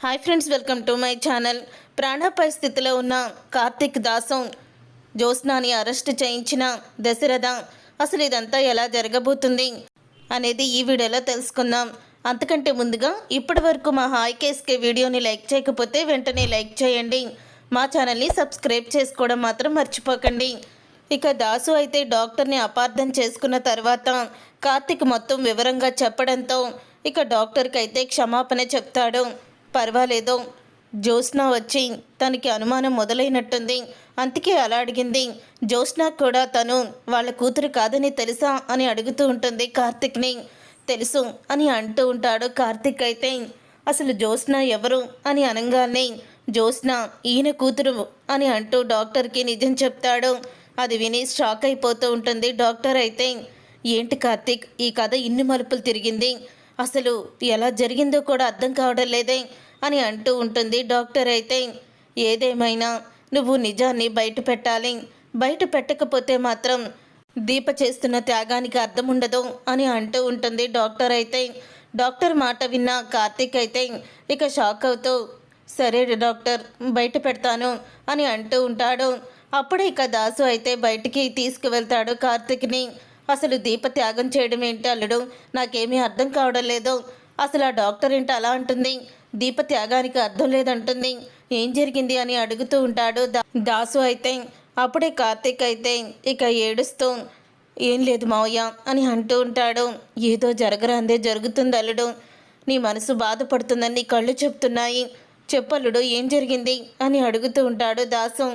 Hi friends, welcome to my channel. ప్రాణాపాయ స్థితిలో ఉన్న కార్తిక్ దాసు జ్యోత్స్నాని అరెస్ట్ చేయించిన దశరథ, అసలు ఇదంతా ఎలా జరగబోతుంది అనేది ఈ వీడియోలో తెలుసుకుందాం. అంతకంటే ముందుగా ఇప్పటి వరకు మా హాయ్ కేస్కే వీడియోని లైక్ చేయకపోతే వెంటనే లైక్ చేయండి. మా ఛానల్ని సబ్స్క్రైబ్ చేసుకోవడం మాత్రం మర్చిపోకండి. ఇక దాసు అయితే డాక్టర్ని అపార్థం చేసుకున్న తర్వాత కార్తిక్ మొత్తం వివరంగా చెప్పడంతో ఇక డాక్టర్కి అయితే క్షమాపణ చెప్తాడు. పర్వాలేదు, జ్యోత్స్న వచ్చి తనకి అనుమానం మొదలైనట్టుంది, అందుకే అలా అడిగింది. జ్యోత్స్న కూడా తను వాళ్ళ కూతురు కాదని తెలుసా అని అడుగుతూ ఉంటుంది కార్తిక్ని. తెలుసు అని అంటూ ఉంటాడు కార్తిక్ అయితే. అసలు జ్యోత్స్న ఎవరు అని అనగానే జ్యోత్స్న ఈయన కూతురు అని అంటూ డాక్టర్కి నిజం చెప్తాడు. అది విని షాక్ అయిపోతూ ఉంటుంది డాక్టర్ అయితే. ఏంటి కార్తిక్, ఈ కథ ఇన్ని మలుపులు తిరిగింది, అసలు ఎలా జరిగిందో కూడా అర్థం కావడం లేదే అని అంటూ ఉంటుంది డాక్టర్ అయితే. ఏదేమైనా నువ్వు నిజాన్ని బయట పెట్టాలి, బయట పెట్టకపోతే మాత్రం దీప చేస్తున్న త్యాగానికి అర్థం ఉండదు అని అంటూ ఉంటుంది డాక్టర్ అయితే. డాక్టర్ మాట విన్న కార్తిక్ అయితే ఇక షాక్ అవుతూ సరే డాక్టర్, బయట పెడతాను అని అంటూ ఉంటాడు. అప్పుడే ఇక దాసు అయితే బయటికి తీసుకువెళ్తాడు కార్తిక్ని. అసలు దీప త్యాగం చేయడం ఏంటి అల్లుడు, నాకేమీ అర్థం కావడం లేదు. అసలు ఆ డాక్టర్ ఏంటి అలా అంటుంది, దీప త్యాగానికి అర్థం లేదంటుంది, ఏం జరిగింది అని అడుగుతూ ఉంటాడు దాసు అయితే. అప్పుడే కార్తిక్ అయితే ఇక ఏడుస్తూ ఏం లేదు మావయ్య అని అంటూ ఉంటాడు. ఏదో జరగరాందే జరుగుతుంది అల్లుడు, నీ మనసు బాధపడుతుందని నీ కళ్ళు చెప్తున్నాయి, చెప్పల్లుడు ఏం జరిగింది అని అడుగుతూ ఉంటాడు దాసు.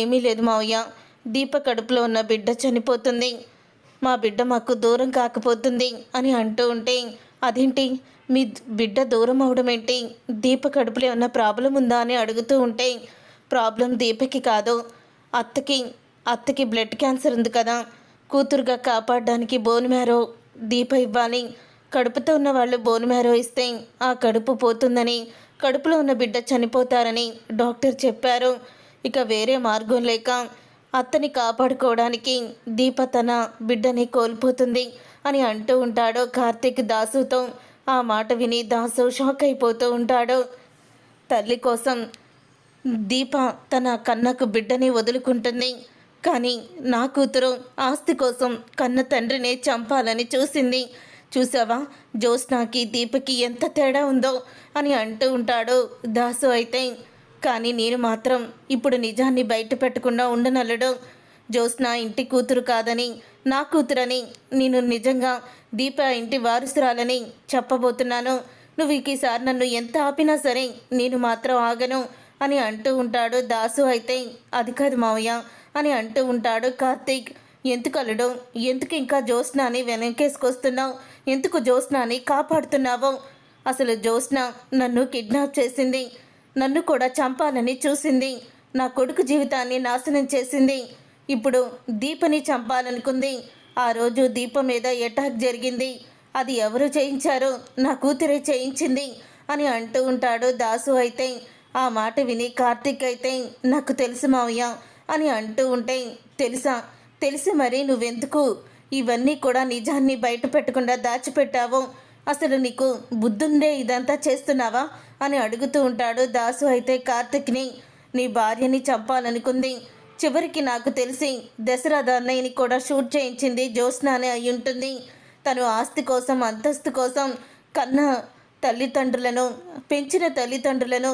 ఏమీ లేదు మావయ్య, దీప కడుపులో ఉన్న బిడ్డ చనిపోతుంది, మా బిడ్డ మాకు దూరం కాకపోతుంది అని అంటూ ఉంటే అదేంటి మీ బిడ్డ దూరం అవడం ఏంటి, దీప కడుపులో ఉన్న ప్రాబ్లం ఉందా అని అడుగుతూ ఉంటే ప్రాబ్లం దీపకి కాదు, అత్తకి బ్లడ్ క్యాన్సర్ ఉంది కదా, కూతురుగా కాపాడడానికి బోన్ మ్యారో దీప ఇవ్వాలి, కడుపుతో ఉన్న వాళ్ళు బోన్ మ్యారో ఇస్తే ఆ కడుపు పోతుందని, కడుపులో ఉన్న బిడ్డ చనిపోతారని డాక్టర్ చెప్పారు. ఇక వేరే మార్గం లేక అత్తని కాపాడుకోవడానికి దీప తన బిడ్డని కోల్పోతుంది అని అంటూ ఉంటాడు కార్తిక్ దాసుతో. ఆ మాట విని దాసు షాక్ అయిపోతూ ఉంటాడు. తల్లి కోసం దీప తన కన్నకు బిడ్డని వదులుకుంటుంది, కానీ నా కూతురు ఆస్తి కోసం కన్న తండ్రిని చంపాలని చూసింది. చూసావా జ్యోత్స్నాకి దీపకి ఎంత తేడా ఉందో అని అంటూ ఉంటాడు దాసు అయితే. కానీ నేను మాత్రం ఇప్పుడు నిజాన్ని బయట పెట్టకుండా ఉండనల్లడు. జ్యోత్స్న ఇంటి కూతురు కాదని, నా కూతురని, నేను నిజంగా దీప ఇంటి వారసురాలని చెప్పబోతున్నాను. నువ్వు ఈసారి నన్ను ఎంత ఆపినా సరే నేను మాత్రం ఆగను అని అంటూ ఉంటాడు దాసు అయితే. అది కాదు మావయ్య అని అంటూ ఉంటాడు కార్తీక్. ఎందుకు అల్లుడు, ఎందుకు ఇంకా జ్యోత్స్నాని వెనకేసుకొస్తున్నావు, ఎందుకు జ్యోత్స్నాని కాపాడుతున్నావు? అసలు జ్యోత్స్న నన్ను కిడ్నాప్ చేసింది, నన్ను కూడా చంపాలని చూసింది, నా కొడుకు జీవితాన్ని నాశనం చేసింది, ఇప్పుడు దీపని చంపాలనుకుంది. ఆ రోజు దీప మీద అటాక్ జరిగింది, అది ఎవరు చేయించారో నా కూతురే చేయించింది అని అంటూ ఉంటాడు దాసు అయితే. ఆ మాట విని కార్తిక్ అయితే నాకు తెలుసు మావయ్య అని అంటూ ఉంటే తెలుసా, తెలిసి మరి నువ్వెందుకు ఇవన్నీ కూడా నిజాన్ని బయట పెట్టకుండా దాచిపెట్టావు, అసలు నీకు బుద్ధుండే ఇదంతా చేస్తున్నావా అని అడుగుతూ ఉంటాడు దాసు అయితే కార్తిక్ని. నీ భార్యని చంపాలనుకుంది, చివరికి నాకు తెలిసి దశరథ అన్నయ్యని కూడా షూట్ చేయించింది జ్యోత్స్నానే అయి ఉంటుంది. తను ఆస్తి కోసం, అంతస్తు కోసం కన్న తల్లిదండ్రులను, పెంచిన తల్లిదండ్రులను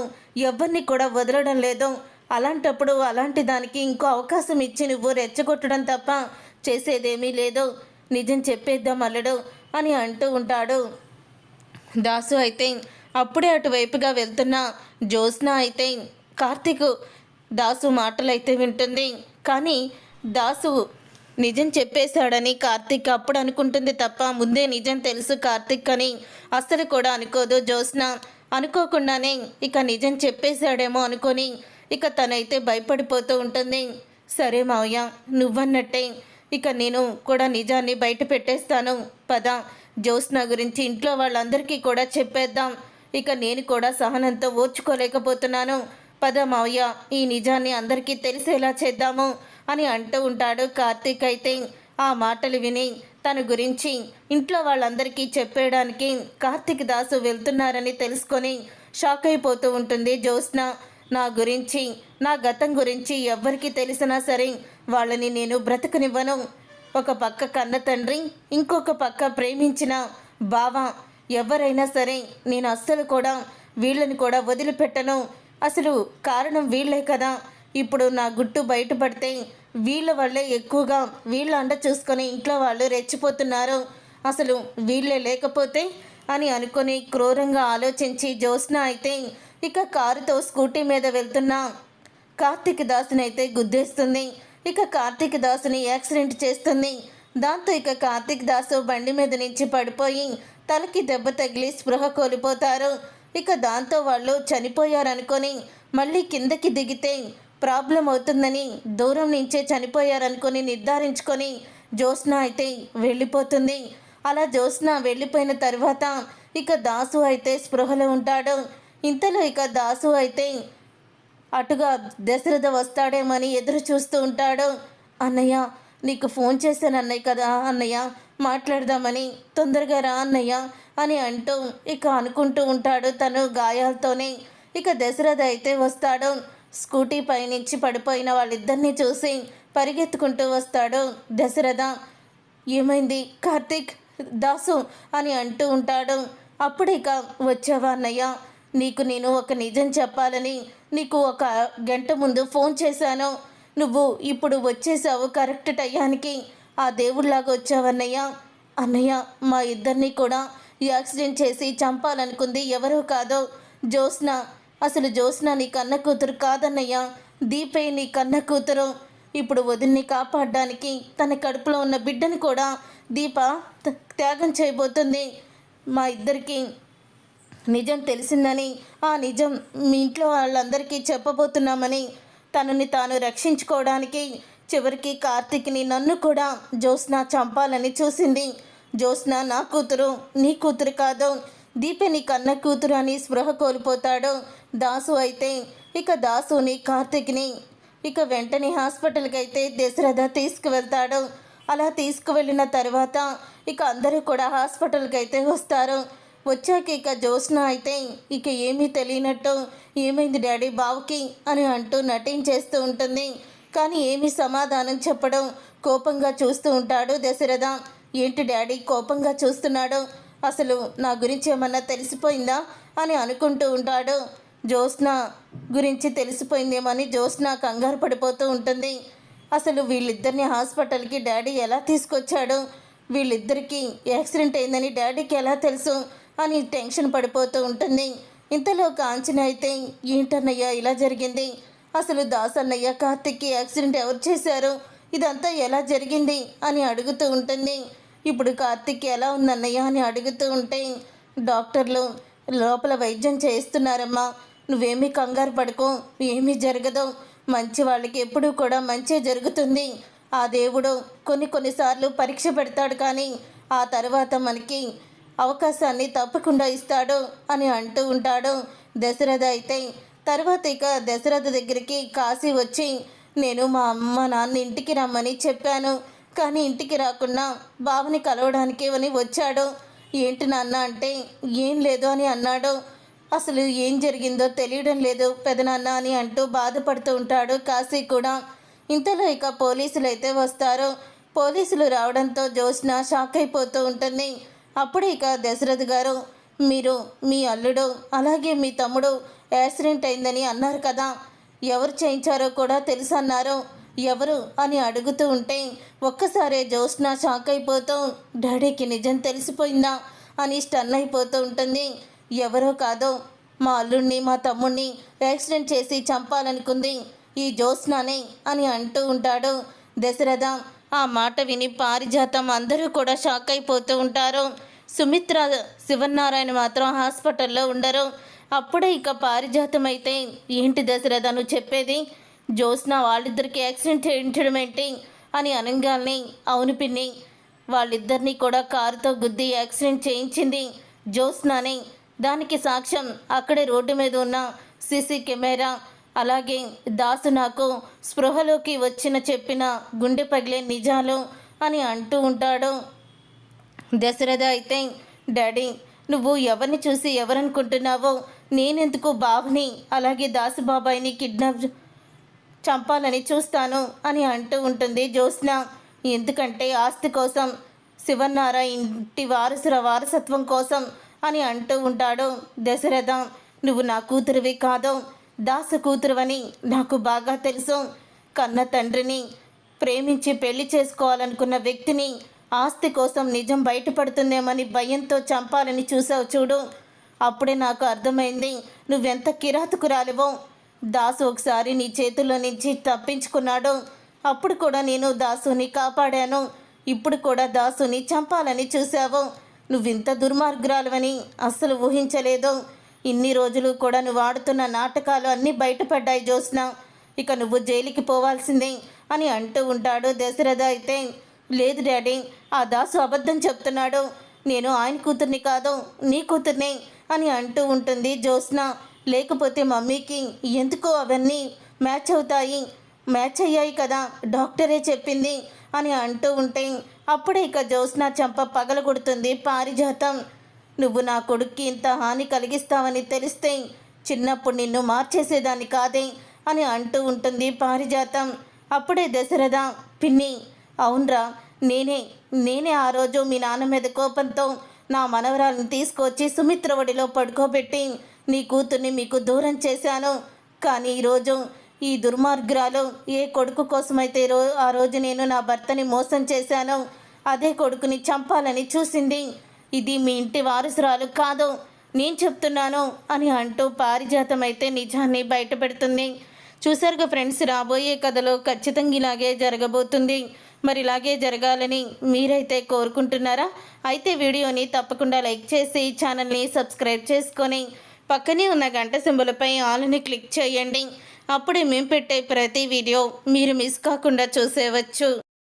ఎవరిని కూడా వదలడం లేదు. అలాంటప్పుడు అలాంటి దానికి ఇంకో అవకాశం ఇచ్చి నువ్వు రెచ్చగొట్టడం తప్ప చేసేదేమీ లేదు, నిజం చెప్పేద్దాం అల్లడు అని అంటూ ఉంటాడు దాసు అయితే. అప్పుడే అటువైపుగా వెళ్తున్న జ్యోత్స్న అయితే కార్తీక్ దాసు మాటలైతే వింటుంది. కానీ దాసు నిజం చెప్పేశాడని కార్తీక్ అప్పుడు అనుకుంటుంది తప్ప ముందే నిజం తెలుసు కార్తీక్ అని అస్సలు కూడా అనుకోదు జ్యోత్స్న. అనుకోకుండానే ఇక నిజం చెప్పేశాడేమో అనుకొని ఇక తనైతే భయపడిపోతూ ఉంటుంది. సరే మావయ్య, నువ్వన్నట్టే ఇక నేను కూడా నిజాన్ని బయట పెట్టేస్తాను, పద జ్యోత్స్న గురించి ఇంట్లో వాళ్ళందరికీ కూడా చెప్పేద్దాం, ఇక నేను కూడా సహనంతో ఓర్చుకోలేకపోతున్నాను, పద మావయ్య ఈ నిజాన్ని అందరికీ తెలిసేలా చేద్దాము అని అంటూ ఉంటాడు కార్తీక్ అయితే. ఆ మాటలు విని తన గురించి ఇంట్లో వాళ్ళందరికీ చెప్పేయడానికి కార్తీక్ దాసు వెళ్తున్నారని తెలుసుకొని షాక్ అయిపోతూ ఉంటుంది జ్యోత్స్న. నా గురించి, నా గతం గురించి ఎవ్వరికి తెలిసినా సరే వాళ్ళని నేను బ్రతకనివ్వను. ఒక పక్క కన్న తండ్రి, ఇంకొక పక్క ప్రేమించిన బావ, ఎవరైనా సరే నేను అస్సలు కూడా వీళ్ళని కూడా వదిలిపెట్టను. అసలు కారణం వీళ్ళే కదా. ఇప్పుడు నా గుట్టు బయటపడితే వీళ్ళ వల్లే ఎక్కువగా వీళ్ళ అండ చూసుకొని ఇంట్లో వాళ్ళు రెచ్చిపోతున్నారు. అసలు వీళ్ళే లేకపోతే అని అనుకొని క్రూరంగా ఆలోచించి జ్యోత్స్న అయితే ఇక కారుతో స్కూటీ మీద వెళ్తున్న కార్తీక్ దాసుని అయితే గుద్దేస్తుంది. ఇక కార్తీక్ దాసుని యాక్సిడెంట్ చేస్తుంది. దాంతో ఇక కార్తీక్ దాసు బండి మీద నుంచి పడిపోయి తలకి దెబ్బ తగిలి స్పృహ కోల్పోతారు. ఇక దాంతో వాళ్ళు చనిపోయారనుకొని మళ్ళీ కిందకి దిగితే ప్రాబ్లం అవుతుందని దూరం నుంచే చనిపోయారనుకొని నిర్ధారించుకొని జ్యోత్స్న అయితే వెళ్ళిపోతుంది. అలా జ్యోత్స్న వెళ్ళిపోయిన తర్వాత ఇక దాసు అయితే స్పృహలో ఉంటాడు. ఇంతలో ఇక దాసు అయితే అటుగా దశరథ వస్తాడేమని ఎదురు చూస్తూ ఉంటాడు. అన్నయ్య, నీకు ఫోన్ చేశాను అన్నయ్య కదా అన్నయ్య, మాట్లాడదామని, తొందరగా రా అన్నయ్య అని అంటూ ఇక అనుకుంటూ ఉంటాడు తను గాయాలతోనే. ఇక దశరథ అయితే వస్తాడు. స్కూటీ పైనుంచి పడిపోయిన వాళ్ళిద్దరినీ చూసి పరిగెత్తుకుంటూ వస్తాడు దశరథ. ఏమైంది కార్తీక్, దాసు అని అంటూ ఉంటాడు. అప్పుడు ఇక వచ్చావా అన్నయ్య, నీకు నేను ఒక నిజం చెప్పాలని నీకు ఒక గంట ముందు ఫోన్ చేశాను. నువ్వు ఇప్పుడు వచ్చేసావు కరెక్ట్ టయానికి. ఆ దేవుడిలాగా వచ్చావన్నయ్య. అన్నయ్య, మా ఇద్దరిని కూడా యాక్సిడెంట్ చేసి చంపాలనుకుంది ఎవరో కాదో జ్యోత్స్న. అసలు జ్యోత్స్న నీ కన్న కూతురు కాదన్నయ్య, దీపే నీ కన్న కూతురు. ఇప్పుడు వదిన్ని కాపాడడానికి తన కడుపులో ఉన్న బిడ్డను కూడా దీప త్యాగం చేయబోతుంది. మా ఇద్దరికి నిజం తెలిసిందని, ఆ నిజం మీ ఇంట్లో వాళ్ళందరికీ చెప్పబోతున్నామని తనని తాను రక్షించుకోవడానికి చివరికి కార్తీక్ని, నన్ను కూడా జ్యోత్స్న చంపాలని చూసింది. జ్యోత్స్న నా కూతురు, నీ కూతురు కాదు, దీపే నీ కన్న కూతురు అని స్పృహ కోల్పోతాడు దాసు. అయితే ఇక దాసుని, కార్తీక్ని ఇక వెంటనే హాస్పిటల్కి అయితే దశరథ తీసుకువెళ్తాడు. అలా తీసుకువెళ్ళిన తర్వాత ఇక అందరూ కూడా హాస్పిటల్కి అయితే వస్తారు. వచ్చాక ఇక జ్యోత్స్న అయితే ఇక ఏమీ తెలియనట్టు ఏమైంది డాడీ బావుకి అని అంటూ నటించేస్తూ ఉంటుంది. కానీ ఏమీ సమాధానం చెప్పడం, కోపంగా చూస్తూ ఉంటాడు దశరథ. ఏంటి డాడీ కోపంగా చూస్తున్నాడు, అసలు నా గురించి ఏమన్నా తెలిసిపోయిందా అని అనుకుంటూ ఉంటాడు. జ్యోత్స్న గురించి తెలిసిపోయిందేమని జ్యోత్స్న కంగారు పడిపోతూ ఉంటుంది. అసలు వీళ్ళిద్దరిని హాస్పిటల్కి డాడీ ఎలా తీసుకొచ్చాడు, వీళ్ళిద్దరికీ యాక్సిడెంట్ అయిందని డాడీకి ఎలా తెలుసు అని టెన్షన్ పడిపోతూ ఉంటుంది. ఇంతలో కాంచన అయితే ఏంటన్నయ్య ఇలా జరిగింది, అసలు దాసన్నయ్య కార్తిక్కి యాక్సిడెంట్ ఎవరు చేశారు, ఇదంతా ఎలా జరిగింది అని అడుగుతూ ఉంటుంది. ఇప్పుడు కార్తిక్ ఎలా ఉందన్నయ్య అని అడుగుతూ ఉంటే డాక్టర్లు లోపల వైద్యం చేస్తున్నారమ్మా, నువ్వేమీ కంగారు పడుకో, ఏమీ జరగదు, మంచి వాళ్ళకి ఎప్పుడూ కూడా మంచి జరుగుతుంది. ఆ దేవుడు కొన్నిసార్లు పరీక్ష పెడతాడు, కానీ ఆ తర్వాత మనకి అవకాశాన్ని తప్పకుండా ఇస్తాడు అని అంటూ ఉంటాడు దశరథ. అయితే తర్వాత ఇక దశరథ దగ్గరికి కాశీ వచ్చి, నేను మా అమ్మ నాన్న ఇంటికి రమ్మని చెప్పాను, కానీ ఇంటికి రాకుండా బావని కలవడానికి అని వచ్చాడు. ఏంటి నాన్న అంటే ఏం లేదు అని అన్నాడు. అసలు ఏం జరిగిందో తెలియడం లేదు పెదనాన్న అని అంటూ బాధపడుతూ ఉంటాడు కాశీ కూడా. ఇంతలో ఇక పోలీసులు అయితే వస్తారు. పోలీసులు రావడంతో జ్యోత్స్న షాక్ అయిపోతూ ఉంటుంది. అప్పుడు ఇక దశరథ్ గారు, మీరు మీ అల్లుడు అలాగే మీ తమ్ముడు యాక్సిడెంట్ అయిందని అన్నారు కదా, ఎవరు చేయించారో కూడా తెలుసు అన్నారు, ఎవరు అని అడుగుతూ ఉంటే ఒక్కసారే జ్యోత్స్న షాక్ అయిపోతూ డాడీకి నిజం తెలిసిపోయిందా అని స్టన్ అయిపోతూ ఉంటుంది. ఎవరో కాదో మా అల్లుడిని, మా తమ్ముడిని యాక్సిడెంట్ చేసి చంపాలనుకుంది ఈ జ్యోత్స్ననే అని అంటూ ఉంటాడు దశరథ. ఆ మాట విని పారిజాతం అందరూ కూడా షాక్ అయిపోతూ ఉంటారు. సుమిత్ర, శివనారాయణ మాత్రం హాస్పిటల్లో ఉండరు. అప్పుడే ఇక పారిజాతం అయితే ఏంటి దశరథ నువ్వు చెప్పేది, జ్యోత్స్న వాళ్ళిద్దరికి యాక్సిడెంట్ చేయించడం ఏంటి అని అనగానే, అవును పిన్ని, వాళ్ళిద్దరినీ కూడా కారుతో గుద్ది యాక్సిడెంట్ చేయించింది జ్యోత్స్ననే. దానికి సాక్ష్యం అక్కడే రోడ్డు మీద ఉన్న సీసీ కెమెరా, అలాగే దాసు నాకు స్పృహలోకి వచ్చిన చెప్పిన గుండె పగిలే నిజాలు అని అంటూ ఉంటాడు దశరథ. అయితే డాడీ, నువ్వు ఎవరిని చూసి ఎవరనుకుంటున్నావో నేనెందుకు బావని అలాగే దాసుబాబాయిని కిడ్నాప్ చంపాలని చూస్తాను అని అంటూ ఉంటుంది జ్యోత్స్న. ఎందుకంటే ఆస్తి కోసం, శివన్నారాయణ ఇంటి వారసత్వం కోసం అని అంటూ ఉంటాడు దశరథ. నువ్వు నా కూతురివి కాదు, దాసు కూతురువని నాకు బాగా తెలుసు. కన్న తండ్రిని ప్రేమించి పెళ్లి చేసుకోవాలనుకున్న వ్యక్తిని ఆస్తి కోసం నిజం బయటపడుతుందేమని భయంతో చంపాలని చూసావు చూడు. అప్పుడే నాకు అర్థమైంది నువ్వెంత కిరాతకురాలివో. దాసు ఒకసారి నీ చేతుల్లో నుంచి తప్పించుకున్నాడు. అప్పుడు కూడా నేను దాసుని కాపాడాను. ఇప్పుడు కూడా దాసుని చంపాలని చూసావు. నువ్వింత దుర్మార్గురాలువని అస్సలు ఊహించలేదు. ఇన్ని రోజులు కూడా నువ్వు ఆడుతున్న నాటకాలు అన్నీ బయటపడ్డాయి జ్యోత్స్న. ఇక నువ్వు జైలుకి పోవాల్సిందే అని అంటూ ఉంటాడు దశరథ. అయితే లేదు డాడీ, ఆ దాసు అబద్ధం చెప్తున్నాడు. నేను ఆయన కూతుర్ని కాదు, నీ కూతుర్ని అని అంటూ ఉంటుంది జ్యోత్స్న. లేకపోతే మమ్మీకి ఎందుకో అవన్నీ మ్యాచ్ అవుతాయి, మ్యాచ్ అయ్యాయి కదా, డాక్టరే చెప్పింది అని అంటూ ఉంటే అప్పుడే ఇక జ్యోత్స్న చెంప పగలగొడుతుంది పారిజాతం. నువ్వు నా కొడుక్కి ఇంత హాని కలిగిస్తావని తెలిస్తే చిన్నప్పుడు నిన్ను మార్చేసేదాన్ని కాదే అని అంటూ ఉంటుంది పారిజాతం. అప్పుడే దశరథ, పిన్ని అవునరా, నేనే ఆ రోజు మీ నాన్న మీద కోపంతో నా మనవరాలను తీసుకొచ్చి సుమిత్ర ఒడిలో పడుకోబెట్టి నీ కూతుర్ని మీకు దూరం చేశాను. కానీ ఈరోజు ఈ దుర్మార్గురాలు ఏ కొడుకు కోసమైతే ఆ రోజు నేను నా భర్తని మోసం చేశాను, అదే కొడుకుని చంపాలని చూసింది. ఇది మీ ఇంటి వారసురాలు కాదు, నేను చెప్తున్నాను అని అంటూ పారిజాతం అయితే నిజాన్ని బయటపెడుతుంది. చూసారుగా ఫ్రెండ్స్, రాబోయే కథలో ఖచ్చితంగా ఇలాగే జరగబోతుంది. మరి ఇలాగే జరగాలని మీరైతే కోరుకుంటున్నారా? అయితే వీడియోని తప్పకుండా లైక్ చేసి ఛానల్ని సబ్స్క్రైబ్ చేసుకొని పక్కనే ఉన్న గంట సింబల్పై ఆల్ని క్లిక్ చేయండి. అప్పుడే మేము పెట్టే ప్రతి వీడియో మీరు మిస్ కాకుండా చూసేవచ్చు.